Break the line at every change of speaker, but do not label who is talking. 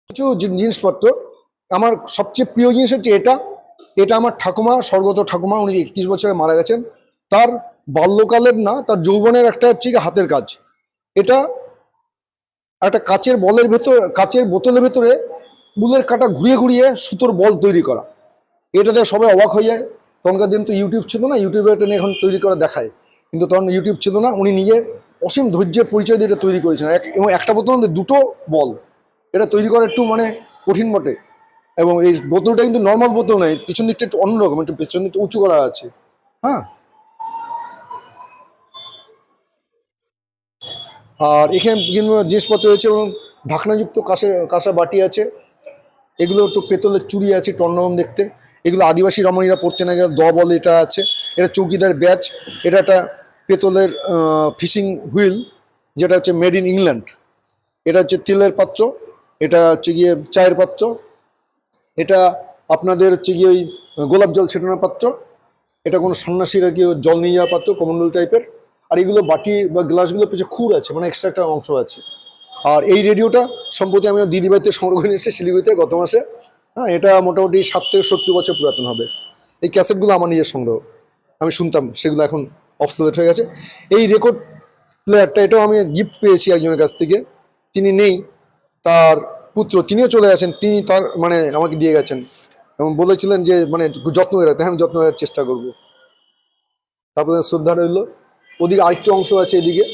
কিছু জিনিসপত্র। আমার সবচেয়ে প্রিয় জিনিস হচ্ছে এটা। এটা আমার ঠাকুমা, স্বর্গত ঠাকুমা, উনি 31 বছরে মারা গেছেন। তার বাল্যকালের না, তার যৌবনের একটা হচ্ছে কি হাতের কাজ। এটা একটা কাচের বোতলের ভেতরে উলের কাঁটা ঘুরিয়ে ঘুরিয়ে সুতোর বল তৈরি করা। এটাতে সবাই অবাক হয়ে যায়। তখনকার দিন তো ইউটিউব ছিল না, ইউটিউবে এটা নিয়ে এখন তৈরি করা দেখায়, কিন্তু তখন ইউটিউব ছিল না। উনি নিজে অসীম ধৈর্যের পরিচয় দিয়ে এটা তৈরি করেছেন, এবং একটা বোতল মধ্যে দুটো বল। এটা তৈরি করা একটু মানে কঠিন বটে। এবং এই বোতলটা কিন্তু নর্মাল বোতল নয়, পিছন দিকটা একটু অন্যরকম, একটু পেছন দিকটা উঁচু করা আছে। হ্যাঁ, আর এখানে বিভিন্ন জিনিসপত্র রয়েছে, এবং ঢাকনাযুক্ত কাঁসা বাটি আছে। এগুলো একটু পেতলের চুড়ি আছে, টন্নরম দেখতে। এগুলো আদিবাসী রমণীরা পড়তে না গেলে বলে এটা আছে। এটা চৌকিদার ব্যাচ। এটা একটা পেতলের ফিশিং হুইল, যেটা হচ্ছে মেড ইন ইংল্যান্ড। এটা হচ্ছে তেলের পাত্র। এটা হচ্ছে গিয়ে চায়ের পাত্র। এটা আপনাদের হচ্ছে গিয়ে ওই গোলাপ জল ছেটানোর পাত্র। এটা কোনো সন্ন্যাসীর আর কি জল নিয়ে যাওয়ার পাত্র, কমন্ডল টাইপের। আর এইগুলো বাটি বা গ্লাসগুলো পিছিয়ে খুর আছে, মানে এক্সট্রা একটা অংশ আছে। আর এই রেডিওটা সম্প্রতি আমি দিদিবাড়িতে সংগ্রহ করে নিয়েছি শিলিগুড়িতে গত মাসে। হ্যাঁ, এটা মোটামুটি 60 থেকে 70 বছর পুরাতন হবে। এই ক্যাসেটগুলো আমার নিজের সংগ্রহ, আমি শুনতাম, সেগুলো এখন অবসলেট হয়ে গেছে। এই রেকর্ড প্লেয়ারটা, এটাও আমি গিফট পেয়েছি একজনের কাছ থেকে। তিনি নেই, তার পুত্র, তিনিও চলে গেছেন, তিনি তার মানে আমাকে দিয়ে গেছেন এবং বলেছিলেন যে মানে যত্ন করে রাখতে। আমি যত্ন করার চেষ্টা করবো। তারপরে শ্রদ্ধা রইল। ওদিকে আরেকটু অংশ আছে এদিকে।